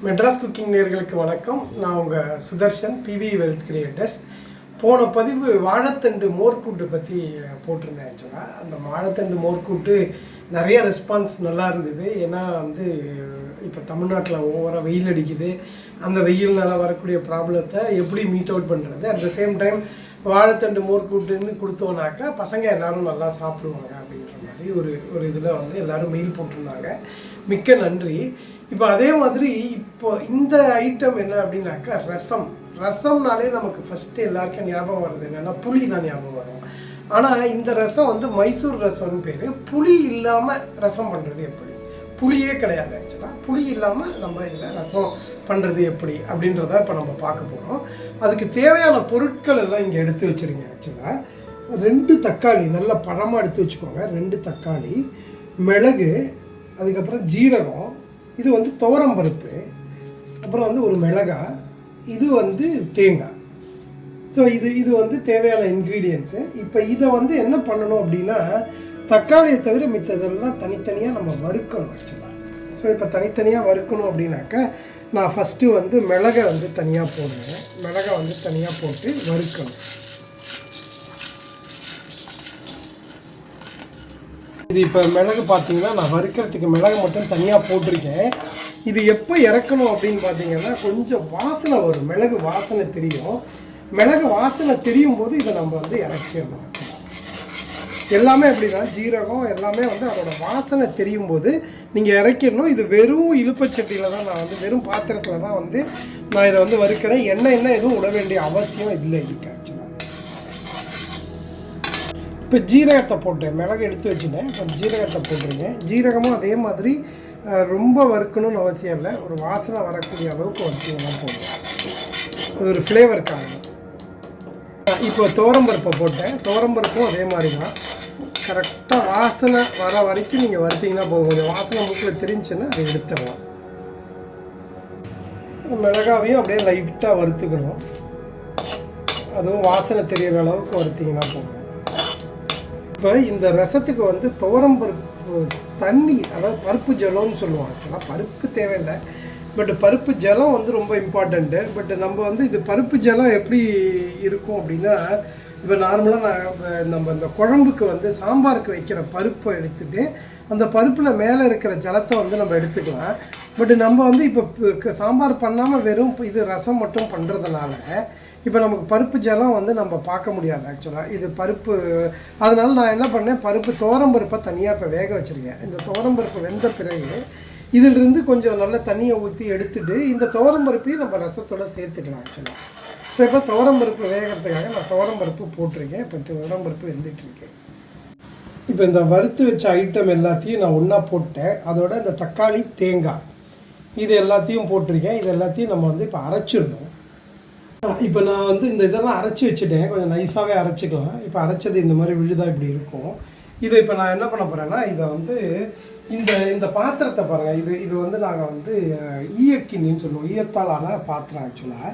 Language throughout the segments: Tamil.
மெட்ராஸ் குக்கிங் நேயர்களுக்கு வணக்கம். நான் உங்கள் சுதர்ஷன், பிவி வெல்த் கிரியேட்டர்ஸ். போன பதிவு வாழைத்தண்டு மோர்க்கூட்டு பற்றி போட்டிருந்தேன். ஆக்சுவலாக அந்த வாழைத்தண்டு மோர்க்கூட்டு நிறைய ரெஸ்பான்ஸ் நல்லா இருந்தது. ஏன்னா இப்போ தமிழ்நாட்டில் ஓவராக வெயில் அடிக்குது. அந்த வெயில்னால் வரக்கூடிய ப்ராப்ளத்தை எப்படி மீட் அவுட் பண்ணுறது, அட் த சேம் டைம் வாழைத்தண்டு மோர்க்கூட்டுன்னு கொடுத்தோன்னாக்கா பசங்க எல்லோரும் நல்லா சாப்பிடுவாங்க அப்படின்ற மாதிரி ஒரு இதில் எல்லோரும் மெயில் போட்டிருந்தாங்க. மிக்க நன்றி. இப்போ அதே மாதிரி இப்போ இந்த ஐட்டம் என்ன அப்படின்னாக்கா ரசம்னாலே நமக்கு ஃபஸ்ட்டு எல்லாருக்கும் ஞாபகம் வருது என்னென்னா புளி தான் ஞாபகம் வரும். ஆனால் இந்த ரசம் மைசூர் ரசம்னு பேர். புளி இல்லாமல் ரசம் பண்ணுறது எப்படி? புளியே கிடையாது. ஆக்சுவலாக புளி இல்லாமல் நம்ம இதில் ரசம் பண்ணுறது எப்படி அப்படின்றத இப்போ நம்ம பார்க்க போகிறோம். அதுக்கு தேவையான பொருட்கள் எல்லாம் இங்கே எடுத்து வச்சுருங்க. ஆக்சுவலாக 2 தக்காளி நல்லா பழமாக எடுத்து வச்சுக்கோங்க. 2 தக்காளி, மிளகு, அதுக்கப்புறம் ஜீரகம், இது துவரம் பருப்பு, அப்புறம் ஒரு மிளகாய், இது தேங்காய். ஸோ இது தேவையான இன்க்ரீடியன்ட்ஸு. இப்போ இதை என்ன பண்ணணும் அப்படின்னா, தக்காளியை தவிர மித்ததெல்லாம் தனித்தனியாக நம்ம வறுக்கணும். ஆக்சுவலாக ஸோ இப்போ தனித்தனியாக வறுக்கணும் அப்படின்னாக்கா நான் ஃபஸ்ட்டு மிளகை தனியாக போடுவேன். மிளகாய் தனியாக போட்டு வறுக்கணும். இது இப்போ மிளகு பார்த்தீங்கன்னா நான் வறுக்கிறதுக்கு மிளகு மட்டும் தனியாக போட்டிருக்கேன். இது எப்போ இறக்கணும் அப்படின்னு பார்த்தீங்கன்னா கொஞ்சம் வாசனை வரும். மிளகு வாசனை தெரியும். மிளகு வாசனை தெரியும் போது இதை நம்ம இறக்கிடணும். எல்லாமே அப்படின்னா ஜீரகம் எல்லாமே அதோட வாசனை தெரியும் போது நீங்கள் இறக்கிடணும். இது வெறும் இழுப்பச்சட்டியில் தான் நான் வெறும் பாத்திரத்தில் தான் நான் இதை வறுக்கிறேன். எண்ணெய் எதுவும் விட வேண்டிய அவசியம் இல்லை இதுக்கு. இப்போ ஜீரகத்தை போட்டேன், மிளகு எடுத்து வச்சுட்டேன். இப்போ ஜீரகத்தை போட்டுருங்க. ஜீரகமும் அதே மாதிரி ரொம்ப வறுக்கணும்னு அவசியம் இல்லை. ஒரு வாசனை வரக்கூடிய அளவுக்கு வறுத்தீங்கன்னா போதும். அது ஒரு ஃப்ளேவருக்காக. இப்போ துவரம்பருப்பை போட்டேன். துவரம்பருப்பும் அதே மாதிரி தான் கரெக்டாக வாசனை வர வரைக்கும் நீங்கள் வறுத்தீங்கன்னா போதும். கொஞ்சம் வாசனை மூக்கில் தெரிஞ்சுன்னா அதை எடுத்துடலாம். மிளகாவையும் அப்படியே லைட்டாக வறுத்துக்கணும். அதுவும் வாசனை தெரிகிற அளவுக்கு வறுத்தீங்கன்னா போதும். இப்போ இந்த ரசத்துக்கு துவரம் பருப்பு தண்ணி, அதாவது பருப்பு ஜலம்னு சொல்லுவாங்க. ஆக்சுவலாக பருப்பு தேவையில்லை, பட் பருப்பு ஜலம் ரொம்ப இம்பார்ட்டண்ட்டு. பட் நம்ம இது பருப்பு ஜலம் எப்படி இருக்கும் அப்படின்னா, இப்போ நார்மலாக நம்ம இந்த குழம்புக்கு சாம்பாருக்கு வைக்கிற பருப்பை எடுத்துகிட்டு அந்த பருப்பில் மேலே இருக்கிற ஜலத்தை நம்ம எடுத்துக்கலாம். பட் நம்ம இப்போ சாம்பார் பண்ணாமல் வெறும் இது ரசம் மட்டும் பண்ணுறதுனால இப்போ நமக்கு பருப்பு ஜலம் நம்ம பார்க்க முடியாது. ஆக்சுவலாக இது பருப்பு, அதனால் நான் என்ன பண்ணேன், பருப்பு துவரம்பருப்பை தனியாக இப்போ வேக வச்சுருக்கேன். இந்த துவரம்பருப்பு வெந்த பிறகு இதிலிருந்து கொஞ்சம் நல்ல தண்ணியை ஊற்றி எடுத்துகிட்டு இந்த துவரம்பருப்பையும் நம்ம ரசத்தோடு சேர்த்துக்கலாம். ஆக்சுவலாக ஸோ இப்போ துவரம்பருப்பு வேகிறதுக்காக நான் துவரம்பருப்பு போட்டிருக்கேன். இப்போ துவரம்பருப்பு வெந்துட்டுருக்கேன். இப்போ இந்த வறுத்து வச்ச ஐட்டம் எல்லாத்தையும் நான் ஒன்றா போட்டேன். அதோட இந்த தக்காளி, தேங்காய் இது எல்லாத்தையும் போட்டிருக்கேன். இது எல்லாத்தையும் நம்ம இப்போ அரைச்சிடணும். இப்போ நான் இந்த இதெல்லாம் அரைச்சி வச்சுட்டேன். கொஞ்சம் நைஸாகவே அரைச்சிக்கலாம். இப்போ அரைச்சது இந்த மாதிரி விழுதாக இப்படி இருக்கும். இதை இப்போ நான் என்ன பண்ண போகிறேன்னா, இதை இந்த பாத்திரத்தை பாருங்கள். இது நாங்கள் ஈயக்கிண்ணின்னு சொல்லுவோம். ஈயத்தாலான பாத்திரம். ஆக்சுவலாக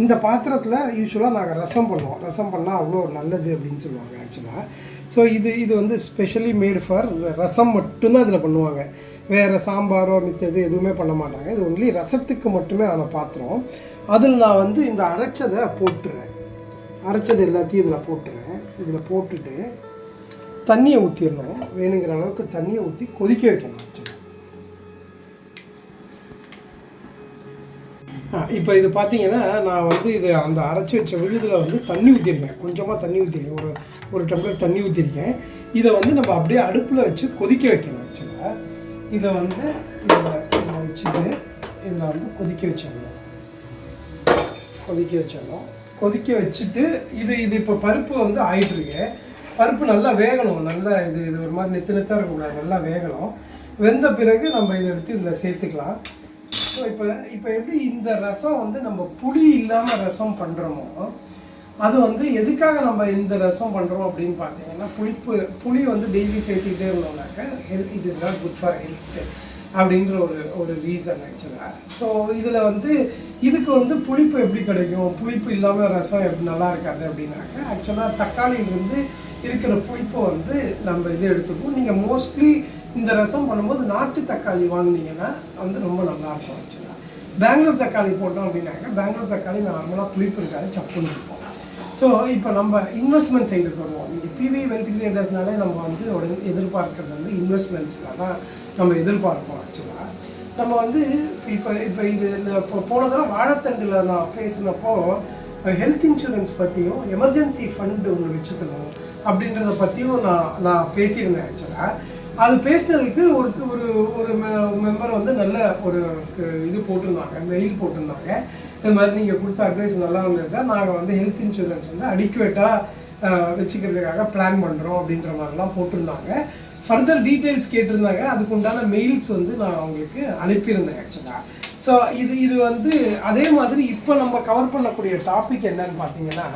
இந்த பாத்திரத்தில் யூஸ்வலாக நாங்கள் ரசம் பண்ணுவோம். ரசம் பண்ணால் அவ்வளோ நல்லது அப்படின்னு சொல்லுவாங்க. ஆக்சுவலாக ஸோ இது ஸ்பெஷலி மேடு ஃபார் ரசம் மட்டும்தான் இதில் பண்ணுவாங்க. வேறு சாம்பாரோ மித்தது எதுவுமே பண்ண மாட்டாங்க. இது ஒன்லி ரசத்துக்கு மட்டுமே ஆன பாத்திரம். அதில் நான் இந்த அரைச்சதை போட்டுறேன். அரைச்சது எல்லாத்தையும் இதில் போட்டுறேன். இதில் போட்டுட்டு தண்ணியை ஊற்றிடணும். வேணுங்கிற அளவுக்கு தண்ணியை ஊற்றி கொதிக்க வைக்கணும். இப்போ இது பார்த்தீங்கன்னா நான் இது அந்த அரைச்சி வச்ச விழுதில் தண்ணி ஊற்றிருக்கேன். கொஞ்சமாக தண்ணி ஊற்றிருக்கேன். ஒரு டம்ளர் தண்ணி ஊற்றிருக்கேன். இதை நம்ம அப்படியே அடுப்பில் வச்சு கொதிக்க வைக்கணும். ஆக்சுவலாக இதை இதில் வச்சுட்டு இதில் கொதிக்க வச்சிடணும். கொதிக்க வச்சுட்டு இது இப்போ பருப்பு ஆயிட்டுருக்கு. பருப்பு நல்லா வேகணும். நல்லா இது ஒரு மாதிரி நெத்தாக இருக்கக்கூடாது. நல்லா வேகணும். வெந்த பிறகு நம்ம இதை எடுத்து இதில் சேர்த்துக்கலாம். ஸோ இப்போ எப்படி இந்த ரசம் நம்ம புளி இல்லாமல் ரசம் பண்ணுறோமோ, அது எதுக்காக நம்ம இந்த ரசம் பண்ணுறோம் அப்படின்னு பார்த்தீங்கன்னா, புளி டெய்லி சேர்த்துக்கிட்டே இருந்தோம்னாக்கா it is not good for health அப்படின்ற ஒரு ரீசன். ஆக்சுவலாக ஸோ இதில் இதுக்கு புளிப்பு எப்படி கிடைக்கும், புளிப்பு இல்லாமல் ரசம் எப்படி நல்லா இருக்காது அப்படின்னாக்கா, ஆக்சுவலாக தக்காளியிலேருந்து இருக்கிற புளிப்பை நம்ம இது எடுத்துக்குவோம். நீங்கள் மோஸ்ட்லி இந்த ரசம் பண்ணும்போது நாட்டு தக்காளி வாங்கினீங்கன்னா ரொம்ப நல்லாயிருக்கும். ஆக்சுவலாக பெங்களூர் தக்காளி போட்டோம் அப்படின்னாக்க பெங்களூர் தக்காளி நார்மலாக புளிப்பு இருக்காது, சப்புன்னு இருக்கும். ஸோ இப்போ நம்ம இன்வெஸ்ட்மெண்ட் சைடுக்கு வருவோம். இங்கே பிவி வெல்த் கிரியேட்டர்ஸ்னாலே நம்ம வந்து உடனே எதிர்பார்க்கறது வந்து இன்வெஸ்ட்மெண்ட்ஸில் தான் நம்ம எதிர்பார்ப்போம். ஆக்சுவலாக நம்ம வந்து இப்போ இது இப்போ போன தடவை வாழைத்தண்டில் நான் பேசினப்போ ஹெல்த் இன்சூரன்ஸ் பற்றியும் எமர்ஜென்சி ஃபண்டு ஒன்று வச்சுக்கணும் அப்படின்றத பற்றியும் நான் பேசியிருந்தேன். ஆக்சுவலாக அது பேசினதுக்கு ஒரு மெம்பர் வந்து நல்ல ஒரு இது போட்டிருந்தாங்க, மெயில் போட்டிருந்தாங்க. இந்த மாதிரி நீங்கள் கொடுத்த அட்வைஸ் நல்லா இருந்தது சார், நாங்கள் வந்து ஹெல்த் இன்சூரன்ஸ் வந்து அடிக்குவேட்டாக வச்சுக்கிறதுக்காக பிளான் பண்ணுறோம் அப்படின்ற மாதிரிலாம் போட்டிருந்தாங்க. ஃபர்தர் டீட்டெயில்ஸ் கேட்டிருந்தாங்க. அதுக்கு உண்டான மெயில்ஸ் வந்து நான் அவங்களுக்கு அனுப்பியிருந்தேன். ஆக்சுவலாக ஸோ இது வந்து அதே மாதிரி இப்போ நம்ம கவர் பண்ணக்கூடிய டாபிக் என்னன்னு பார்த்தீங்கன்னா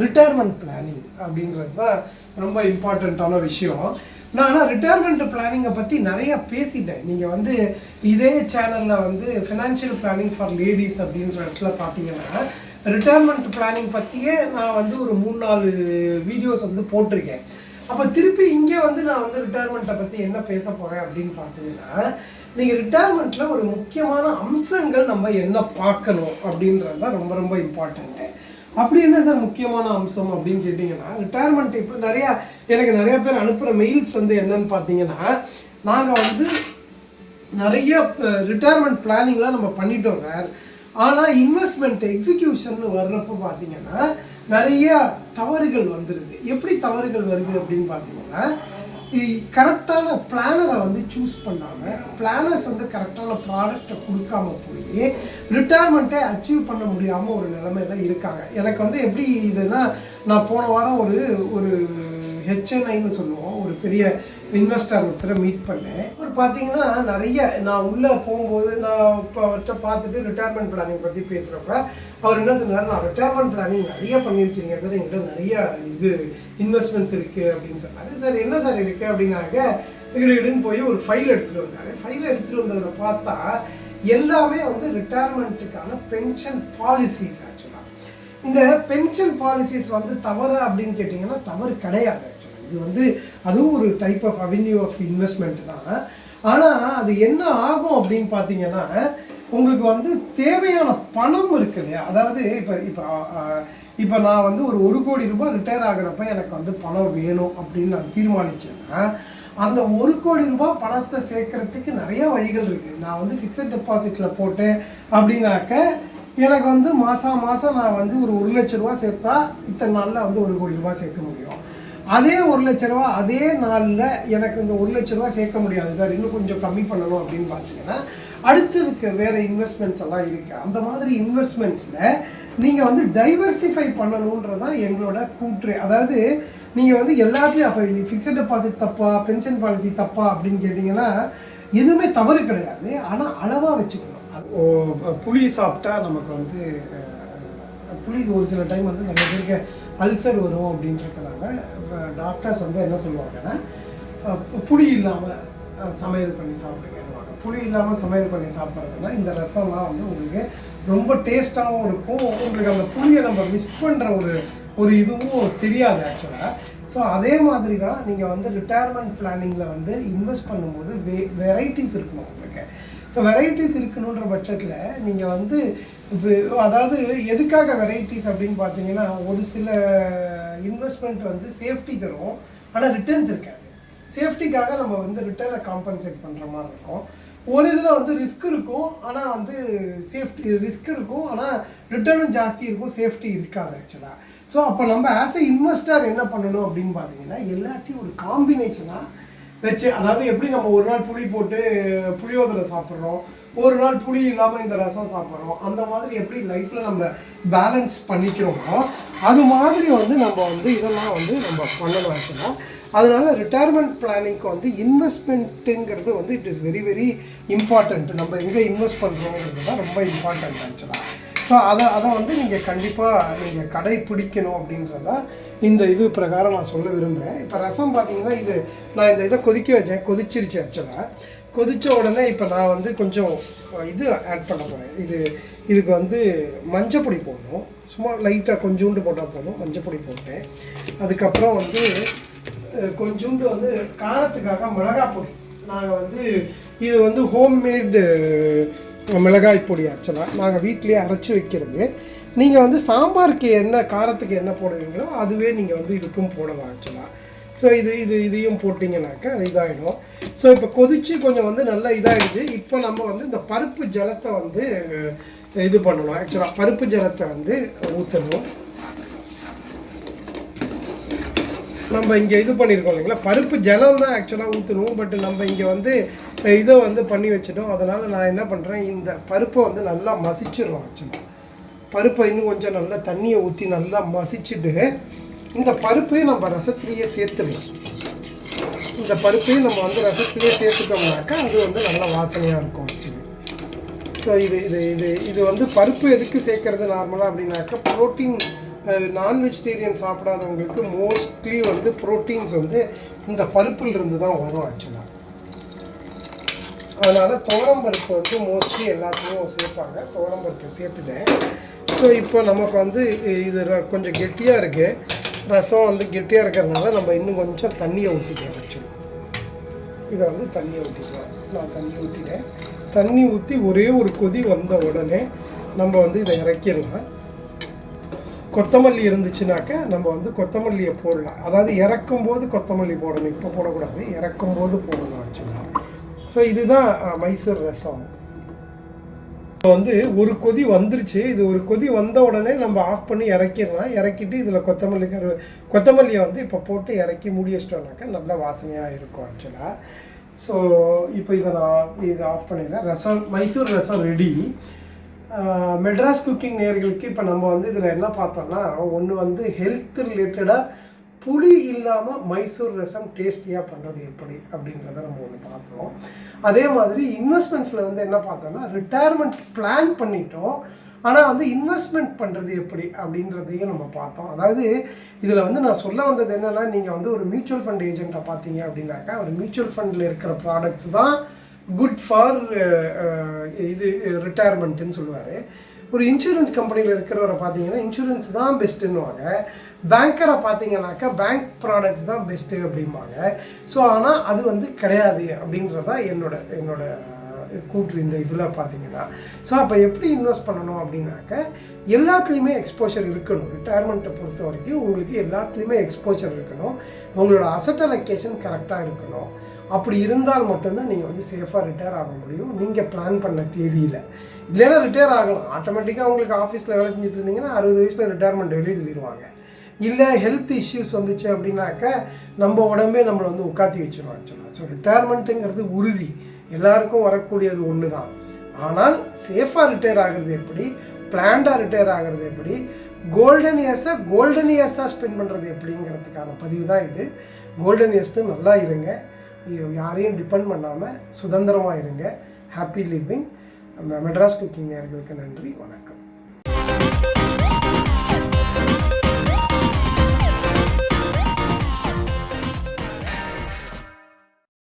ரிட்டையர்மெண்ட் பிளானிங் அப்படின்றது தான் ரொம்ப இம்பார்ட்டண்ட்டான விஷயம். நான் ஆனால் ரிட்டையர்மெண்ட் பிளானிங்கை பற்றி நிறைய பேசிட்டேன். நீங்கள் வந்து இதே சேனலில் வந்து ஃபினான்ஷியல் பிளானிங் ஃபார் லேடிஸ் அப்படின்ற இடத்துல பார்த்தீங்கன்னா ரிட்டையர்மெண்ட் பிளானிங் பற்றியே நான் வந்து ஒரு 3-4 வீடியோஸ் வந்து போட்டிருக்கேன். அப்போ திருப்பி இங்கே வந்து நான் வந்து ரிட்டையர்மெண்ட்டை பற்றி என்ன பேச போகிறேன் அப்படின்னு பார்த்தீங்கன்னா நீங்கள் ரிட்டையர்மெண்ட்டில் ஒரு முக்கியமான அம்சங்கள் நம்ம என்ன பார்க்கணும் அப்படின்றது தான் ரொம்ப ரொம்ப இம்பார்ட்டண்ட்டு. அப்படி என்ன சார் முக்கியமான அம்சம் அப்படின்னு கேட்டிங்கன்னா ரிட்டையர்மெண்ட் இப்போ எனக்கு நிறைய பேர் அனுப்புகிற மெயில்ஸ் வந்து என்னன்னு பார்த்தீங்கன்னா நாங்கள் வந்து நிறைய ரிட்டையர்மெண்ட் பிளானிங்லாம் நம்ம பண்ணிட்டோம் சார், ஆனால் இன்வெஸ்ட்மெண்ட் எக்ஸிக்யூஷன் வர்றப்போ பார்த்தீங்கன்னா நிறைய தவறுகள் வந்துடுது. எப்படி தவறுகள் வருது அப்படின்னு பார்த்தீங்கன்னா கரெக்டான பிளானரை வந்து சூஸ் பண்ணாமல் பிளானர்ஸ் வந்து கரெக்டான ப்ராடக்டை கொடுக்காம போய் ரிட்டையர்மெண்ட்டை அச்சீவ் பண்ண முடியாமல் ஒரு நிலைமையில இருக்காங்க. எனக்கு வந்து எப்படி இதுன்னா நான் போன வாரம் ஒரு ஹெச்என்ஐன்னு சொல்லுவோம், ஒரு பெரிய இன்வெஸ்டர் ஒருத்தரை மீட் பண்ணேன். அவர் பார்த்தீங்கன்னா நிறைய நான் உள்ளே போகும்போது நான் இப்போ அவர்கிட்ட பார்த்துட்டு ரிட்டையர்மெண்ட் பிளானிங் பற்றி பேசுகிறப்ப அவர் என்ன சொன்னார், நான் ரிட்டையர்மெண்ட் பிளானிங் நிறைய பண்ணியிருக்கீங்க சார், என்கிட்ட நிறைய இன்வெஸ்ட்மெண்ட்ஸ் இருக்குது அப்படின்னு சொன்னார். சார் என்ன சார் இருக்குது அப்படின்னாக்க இடுன்னு போய் ஒரு ஃபைல் எடுத்துகிட்டு வந்தார். ஃபைல் எடுத்துகிட்டு வந்ததில் பார்த்தா எல்லாமே வந்து ரிட்டையர்மெண்ட்டுக்கான பென்ஷன் பாலிசிஸ். ஆக்சுவலாக இந்த பென்ஷன் பாலிசிஸ் வந்து தவறு அப்படின்னு கேட்டிங்கன்னா தவறு கிடையாது. இது வந்து அதுவும் ஒரு type of avenue of investment தான். ஆனால் அது என்ன ஆகும் அப்படின்னு பார்த்தீங்கன்னா உங்களுக்கு வந்து தேவையான பணம் இருக்கு இல்லையா, அதாவது இப்போ நான் வந்து ஒரு 1 கோடி ரூபாய் ரிட்டையர் ஆகிறப்ப எனக்கு வந்து பணம் வேணும் அப்படின்னு நான் தீர்மானிச்சேன்னா அந்த 1 கோடி ரூபாய் பணத்தை சேர்க்கறதுக்கு நிறைய வழிகள் இருக்குது. நான் வந்து ஃபிக்ஸட் டெபாசிட்டில் போட்டேன் அப்படின்னாக்க எனக்கு வந்து மாதம் நான் வந்து ஒரு 1 லட்ச ரூபா சேர்த்தா இத்தனை நாளில் வந்து 1 கோடி ரூபாய் சேர்க்க முடியும். அதே 1 லட்ச ரூபா அதே நாளில் எனக்கு இந்த 1 லட்ச ரூபா சேர்க்க முடியாது சார், இன்னும் கொஞ்சம் கம்மி பண்ணணும் அப்படின்னு பார்த்தீங்கன்னா அடுத்ததுக்கு வேறு இன்வெஸ்ட்மெண்ட்ஸ் எல்லாம் இருக்குது. அந்த மாதிரி இன்வெஸ்ட்மெண்ட்ஸில் நீங்கள் வந்து டைவர்சிஃபை பண்ணணுன்றதான் எங்களோட கூற்று. அதாவது நீங்கள் வந்து எல்லாத்தையும் அப்போ ஃபிக்ஸட் டெபாசிட் தப்பா பென்ஷன் பாலிசி தப்பா அப்படின்னு கேட்டிங்கன்னா எதுவுமே தவறு கிடையாது, ஆனால் அளவாக வச்சுக்கணும். புளி சாப்பிட்டா நமக்கு வந்து புளி ஒரு சில டைம் வந்து நிறைய பேருக்கு அல்சர் வரும் அப்படின்றதுனால டாக்டர்ஸ் வந்து என்ன சொல்லுவாங்கன்னா புளி இல்லாமல் சமையல் பண்ணி சாப்பிடுங்கன்னுவாங்க. புளி இல்லாமல் சமையல் பண்ணி சாப்பிட்றதுனா இந்த ரசம்லாம் வந்து உங்களுக்கு ரொம்ப டேஸ்ட்டாகவும் இருக்கும், உங்களுக்கு அந்த புளியை நம்ம மிஸ் பண்ணுற ஒரு இதுவும் தெரியாது ஆக்சுவலாக. ஸோ அதே மாதிரி தான் நீங்கள் வந்து ரிட்டையர்மெண்ட் பிளானிங்கில் வந்து இன்வெஸ்ட் பண்ணும்போது வெரைட்டிஸ் இருக்கணும் உங்களுக்கு. ஸோ வெரைட்டிஸ் இருக்கணுன்ற பட்சத்தில் நீங்கள் வந்து இப்போ அதாவது எதுக்காக வெரைட்டிஸ் அப்படின்னு பார்த்தீங்கன்னா ஒரு சில இன்வெஸ்ட்மெண்ட் வந்து சேஃப்டி தரும் ஆனால் ரிட்டர்ன்ஸ் இருக்காது. சேஃப்டிக்காக நம்ம வந்து ரிட்டர்னை காம்பன்சேட் பண்ணுற மாதிரி இருக்கும். ஒரு இதில் வந்து ரிஸ்க் இருக்கும் ஆனால் வந்து ரிஸ்க் இருக்கும் ஆனால் ரிட்டர்னும் ஜாஸ்தி இருக்கும், சேஃப்டி இருக்காது ஆக்சுவலாக. ஸோ அப்போ நம்ம ஆஸ் எ இன்வெஸ்டர் என்ன பண்ணணும் அப்படின்னு பார்த்தீங்கன்னா எல்லாத்தையும் ஒரு காம்பினேஷனாக வச்சு, அதாவது எப்படி நம்ம ஒரு நாள் புளி போட்டு புளியோதரை சாப்பிட்றோம், ஒரு நாள் புளி இல்லாமல் இந்த ரசம் சாப்பிட்றோம், அந்த மாதிரி எப்படி லைஃப்பில் நம்ம பேலன்ஸ் பண்ணிக்கிறோமோ அது மாதிரி வந்து நம்ம வந்து இதெல்லாம் வந்து நம்ம பண்ணணும் ஆக்சுவலாக. அதனால ரிட்டையர்மெண்ட் பிளானிங்க்கு வந்து இன்வெஸ்ட்மெண்ட்டுங்கிறது வந்து it is very very important. நம்ம எங்கே இன்வெஸ்ட் பண்ணுறோங்கிறது தான் ரொம்ப இம்பார்ட்டண்ட் ஆக்சுவலாக. ஸோ அதை வந்து நீங்கள் கண்டிப்பாக நீங்கள் கடைப்பிடிக்கணும் அப்படின்றத இந்த இது பிரகாரம் நான் சொல்ல விரும்புகிறேன். இப்போ ரசம் பார்த்தீங்கன்னா நான் இந்த இதை கொதிக்க வச்சேன், கொதிச்சிருச்சு ஆக்சுவலாக. கொதித்த உடனே இப்போ நான் வந்து கொஞ்சம் இது ஆட் பண்ண போகிறேன். இதுக்கு வந்து மஞ்சப்பொடி போடணும், சும்மா லைட்டாக கொஞ்சோண்டு போட்டால் போதும். மஞ்சப்பொடி போட்டேன். அதுக்கப்புறம் வந்து கொஞ்சோண்டு வந்து காரத்துக்காக மிளகாய் பொடி. நாங்கள் வந்து இது வந்து ஹோம்மேடு மிளகாய் பொடி ஆக்சுவலாக நாங்கள் வீட்டிலேயே அரைச்சி வைக்கிறது. நீங்கள் வந்து சாம்பாருக்கு என்ன காரத்துக்கு என்ன போடுவீங்களோ அதுவே நீங்கள் வந்து இதுக்கும் போடலாம் ஆக்சுவலாக. ஸோ இதையும் போட்டிங்கனாக்கா இதாகிடும். ஸோ இப்போ கொதித்து கொஞ்சம் வந்து நல்லா இதாகிடுச்சு. இப்போ நம்ம வந்து இந்த பருப்பு ஜலத்தை வந்து இது பண்ணணும். ஆக்சுவலாக பருப்பு ஜலத்தை வந்து ஊற்றணும். நம்ம இங்கே இது பண்ணியிருக்கோம் இல்லைங்களா, பருப்பு ஜலம் தான் ஆக்சுவலாக ஊற்றணும். பட் நம்ம இங்கே வந்து இதை வந்து பண்ணி வச்சிட்டோம். அதனால் நான் என்ன பண்ணுறேன், இந்த பருப்பை வந்து நல்லா மசிச்சிடுறோம். ஆக்சுவலாக பருப்பை இன்னும் கொஞ்சம் நல்லா தண்ணியை ஊற்றி நல்லா மசிச்சுட்டு இந்த பருப்பையும் நம்ம ரசத்துலேயே சேர்த்துடலாம். இந்த பருப்பையும் நம்ம வந்து ரசத்துலேயே சேர்த்துட்டோம்னாக்கா அது வந்து நல்லா வாசனையாக இருக்கும் ஆக்சுவலி. ஸோ இது வந்து பருப்பு எதுக்கு சேர்க்கறது நார்மலாக அப்படின்னாக்கா, ப்ரோட்டீன் நான் வெஜிடேரியன் சாப்பிடாதவங்களுக்கு மோஸ்ட்லி வந்து ப்ரோட்டீன்ஸ் வந்து இந்த பருப்பிலிருந்து தான் வரும் ஆக்சுவலாக. அதனால் துவரம்பருப்பு வந்து மோஸ்ட்லி எல்லாத்துலேயும் சேர்ப்பாங்க. துவரம்பருப்பு சேர்த்துட்டேன். ஸோ இப்போ நமக்கு வந்து இது கொஞ்சம் கெட்டியாக இருக்குது. ரசம் வந்து கெட்டியாக இருக்கிறதுனால நம்ம இன்னும் கொஞ்சம் தண்ணியை ஊற்றிக்கலாம். ஆக்சுவலாக இதை வந்து தண்ணியை ஊற்றிக்கலாம். நான் தண்ணி ஊற்றிட்டேன். தண்ணி ஊற்றி ஒரே ஒரு கொதி வந்த உடனே நம்ம வந்து இதை இறக்கிடலாம். கொத்தமல்லி இருந்துச்சுனாக்க நம்ம வந்து கொத்தமல்லியை போடலாம். அதாவது இறக்கும்போது கொத்தமல்லி போடணும், இப்போ போடக்கூடாது, இறக்கும்போது போடணும் ஆக்சுவலாக. ஸோ இதுதான் மைசூர் ரசம். இப்போ வந்து ஒரு கொதி வந்துருச்சு. இது ஒரு கொதி வந்த உடனே நம்ம ஆஃப் பண்ணி இறக்கிடலாம். இறக்கிட்டு இதில் கொத்தமல்லியை வந்து இப்போ போட்டு இறக்கி மூடி வச்சிட்டோம்னாக்கா நல்ல வாசனையாக இருக்கும் ஆக்சுவலாக. ஸோ இப்போ இதை ஆஃப் பண்ணிடுறேன். ரசம், மைசூர் ரசம் ரெடி. மெட்ராஸ் குக்கிங் நேயர்களுக்கு இப்போ நம்ம வந்து இதில் என்ன பார்த்தோம்னா, ஒன்று வந்து ஹெல்த் ரிலேட்டடாக புளி இல்லாமல் மைசூர் ரசம் டேஸ்டியாக பண்ணுறது எப்படி அப்படின்றத நம்ம ஒன்று பார்த்தோம். அதே மாதிரி இன்வெஸ்ட்மெண்ட்ஸில் வந்து என்ன பார்த்தோம்னா, ரிட்டையர்மெண்ட் பிளான் பண்ணிட்டோம், ஆனால் வந்து இன்வெஸ்ட்மெண்ட் பண்ணுறது எப்படி அப்படின்றதையும் நம்ம பார்த்தோம். அதாவது இதில் வந்து நான் சொல்ல வந்தது என்னென்னா, நீங்கள் வந்து ஒரு மியூச்சுவல் ஃபண்ட் ஏஜெண்ட்டை பார்த்தீங்க அப்படின்னாக்கா, ஒரு மியூச்சுவல் ஃபண்டில் இருக்கிற ப்ராடக்ட்ஸ் தான் குட் ஃபார் இது ரிட்டையர்மெண்ட்டுன்னு சொல்லுவார். ஒரு இன்சூரன்ஸ் கம்பெனியில் இருக்கிறவரை பார்த்தீங்கன்னா இன்சூரன்ஸ் தான் பெஸ்ட்டுன்னுவாங்க. பேங்கரை பார்த்தீங்கன்னாக்கா பேங்க் ப்ராடக்ட்ஸ் தான் பெஸ்ட்டு அப்படிம்பாங்க. ஸோ ஆனால் அது வந்து கிடையாது அப்படின்றதான் என்னோட கூற்று இந்த இதில் பார்த்தீங்கன்னா. ஸோ அப்போ எப்படி இன்வெஸ்ட் பண்ணணும் அப்படின்னாக்க, எல்லாத்துலேயுமே எக்ஸ்போஷர் இருக்கணும். ரிட்டையர்மெண்ட்டை பொறுத்த வரைக்கும் உங்களுக்கு எல்லாத்துலேயுமே எக்ஸ்போஷர் இருக்கணும். உங்களோட அசட் அலோகேஷன் கரெக்டாக இருக்கணும். அப்படி இருந்தால் மட்டும்தான் நீங்கள் வந்து சேஃபாக ரிட்டையர் ஆக முடியும், நீங்கள் பிளான் பண்ண தேதியில். இல்லைன்னா ரிட்டையர் ஆகலாம் ஆட்டோமேட்டிக்காக. உங்களுக்கு ஆஃபீஸில் வேலை செஞ்சுட்டு இருந்தீங்கன்னா 60 வயசில் ரிட்டையர்மெண்ட் வெளியே சொல்லிடுவாங்க. இல்லை ஹெல்த் இஷ்யூஸ் வந்துச்சு அப்படின்னாக்கா நம்ம உடம்பே நம்மளை வந்து உட்காத்தி வச்சிடும் ஆக்சுவலாக. ஸோ ரிட்டையர்மெண்ட்டுங்கிறது உறுதி, எல்லாருக்கும் வரக்கூடியது ஒன்று தான். ஆனால் சேஃபாக ரிட்டையர் ஆகிறது எப்படி, பிளான்டாக ரிட்டையர் ஆகிறது எப்படி, கோல்டன் இயர்ஸாக ஸ்பெண்ட் பண்ணுறது எப்படிங்கிறதுக்கான பதிவு தான் இது. கோல்டன் இயர்ஸ்ட்டு நல்லா இருங்க, யாரையும் டிபெண்ட் பண்ணாமல் சுதந்திரமாக இருங்க, ஹாப்பி லிவிங். மெட்ராஸ் குக்கிங் நேயர்களுக்கு நன்றி, வணக்கம்.